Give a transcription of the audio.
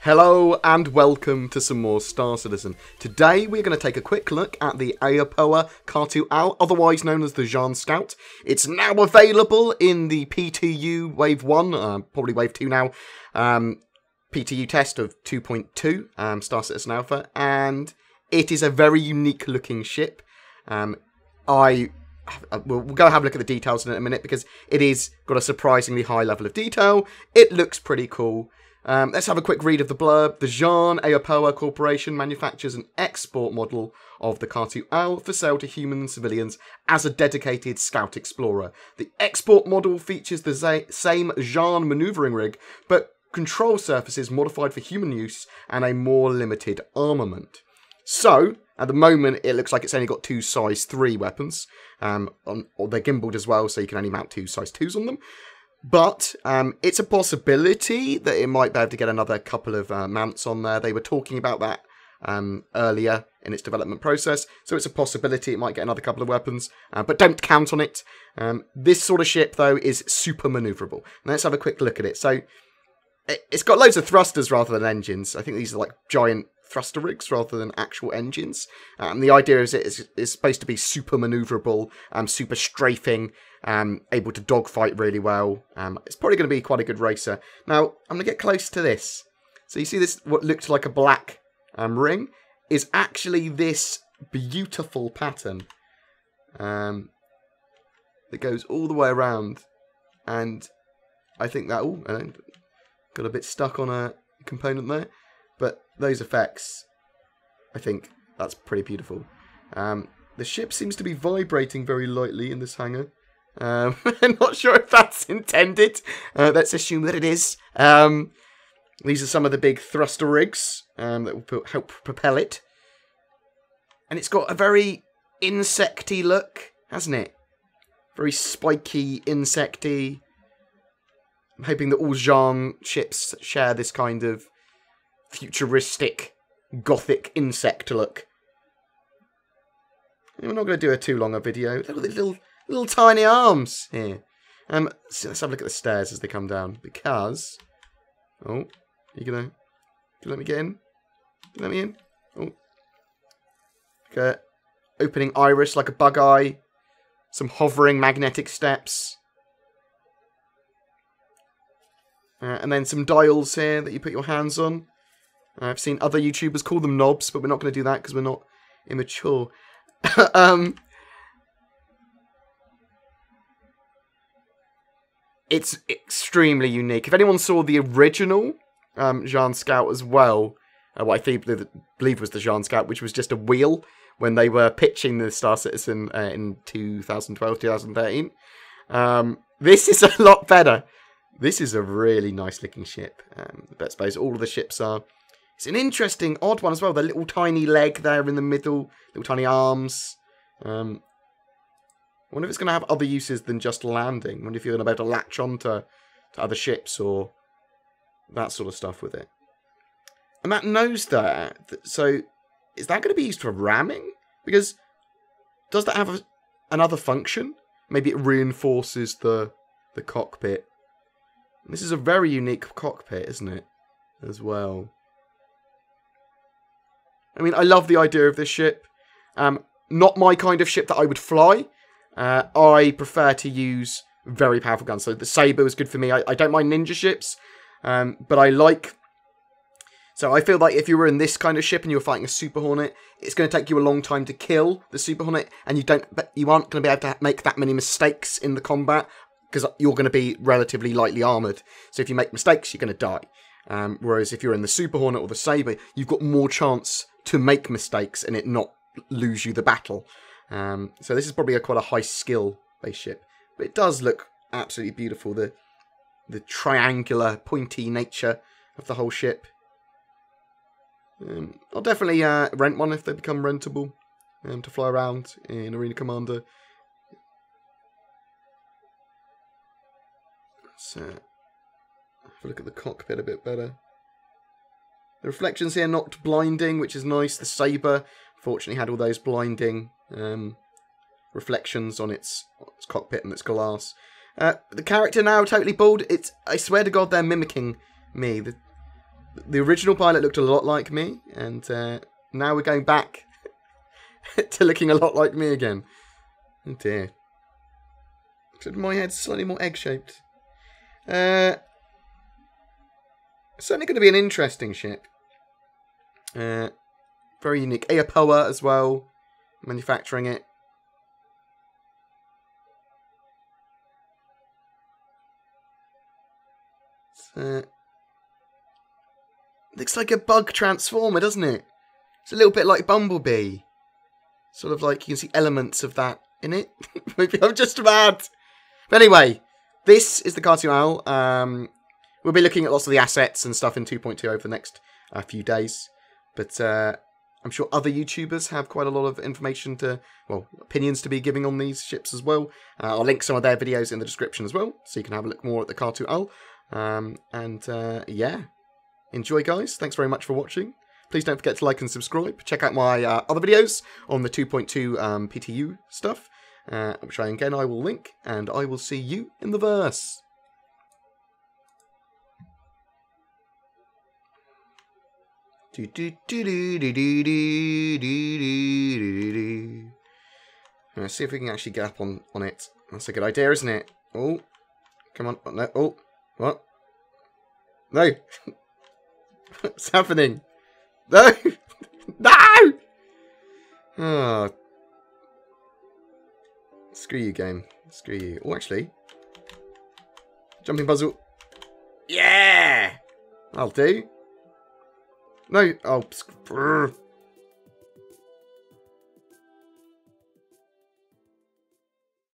Hello and welcome to some more Star Citizen. Today we're going to take a quick look at the Aopoa Kar2-Al, otherwise known as the Zhaan Scout. It's now available in the PTU Wave 1, probably Wave 2 now, PTU test of 2.2, Star Citizen Alpha, and it is a very unique looking ship. We'll go have a look at the details in a minute because it is got a surprisingly high level of detail. It looks pretty cool. Let's have a quick read of the blurb. The Zhaan Aopoa Corporation manufactures an export model of the Kar2-Al for sale to human and civilians as a dedicated scout explorer. The export model features the same Zhaan maneuvering rig, but control surfaces modified for human use and a more limited armament. So, at the moment, it looks like it's only got two size 3 weapons. Or they're gimbaled as well, so you can only mount two size 2s on them. But it's a possibility that it might be able to get another couple of mounts on there. They were talking about that earlier in its development process. So it's a possibility it might get another couple of weapons. But don't count on it. This sort of ship, though, is super maneuverable. Let's have a quick look at it. So it's got loads of thrusters rather than engines. I think these are like giant thruster rigs rather than actual engines. The idea is it is supposed to be super maneuverable, super strafing, able to dogfight really well. It's probably going to be quite a good racer. Now, I'm going to get close to this. So you see this, what looked like a black ring, is actually this beautiful pattern that goes all the way around. And I think that, got a bit stuck on a component there. But those effects, I think that's pretty beautiful. The ship seems to be vibrating very lightly in this hangar. I'm not sure if that's intended. Let's assume that it is. These are some of the big thruster rigs that will help propel it. And it's got a very insecty look, hasn't it? Very spiky, insecty. I'm hoping that all Zhaan ships share this kind of futuristic, gothic insect look. We're not going to do a too long a video. Look at the little tiny arms here. So let's have a look at the stairs as they come down. Because, you gonna let me get in? Let me in? Okay. Opening iris like a bug eye. Some hovering magnetic steps. And then some dials here that you put your hands on. I've seen other YouTubers call them knobs, but we're not going to do that because we're not immature. It's extremely unique. If anyone saw the original Zhaan Scout as well, what I believe was the Zhaan Scout, which was just a wheel when they were pitching the Star Citizen in 2012, 2013. This is a lot better. This is a really nice looking ship. I suppose all of the ships are. It's an interesting, odd one as well. The little tiny leg there in the middle, little tiny arms. I wonder if it's going to have other uses than just landing. I wonder if you're going to be able to latch onto other ships or that sort of stuff with it. And that nose there, so is that going to be used for ramming? Because does that have another function? Maybe it reinforces the cockpit. This is a very unique cockpit, isn't it? As well. I mean, I love the idea of this ship. Not my kind of ship that I would fly. I prefer to use very powerful guns. So the Sabre was good for me. I don't mind ninja ships. But I like... So I feel like if you were in this kind of ship and you were fighting a Super Hornet, it's going to take you a long time to kill the Super Hornet. And you aren't going to be able to make that many mistakes in the combat. Because you're going to be relatively lightly armoured. So if you make mistakes, you're going to die. Whereas if you're in the Super Hornet or the Sabre, you've got more chance to make mistakes and it not lose you the battle. So this is probably quite a high skill based ship. But it does look absolutely beautiful. The triangular, pointy nature of the whole ship. I'll definitely rent one if they become rentable to fly around in Arena Commander. So, have a look at the cockpit a bit better. The reflections here not blinding, which is nice. The Sabre, fortunately, had all those blinding reflections on its cockpit and its glass. The character now totally bald. I swear to God, they're mimicking me. The original pilot looked a lot like me, and now we're going back to looking a lot like me again. Oh dear. So my head's slightly more egg-shaped. Certainly going to be an interesting ship. Very unique. Aopoa as well, manufacturing it. Looks like a bug transformer, doesn't it? It's a little bit like Bumblebee. Sort of like you can see elements of that in it. Maybe I'm just mad. But anyway, this is the Cartu Owl. We'll be looking at lots of the assets and stuff in 2.2 over the next few days. But I'm sure other YouTubers have quite a lot of information to, well, opinions to be giving on these ships as well. I'll link some of their videos in the description as well, so you can have a look more at the Cartu Owl. Yeah. Enjoy, guys. Thanks very much for watching. Please don't forget to like and subscribe. Check out my other videos on the 2.2 PTU stuff, which I will link, and I will see you in the verse. Let's see if we can actually get up on it. That's a good idea, isn't it? Oh, come on. No. Oh, what? No. What's happening? No! No! Oh. Screw you, game. Screw you. Oh, actually. Jumping puzzle. Yeah! I'll do. No. Oh.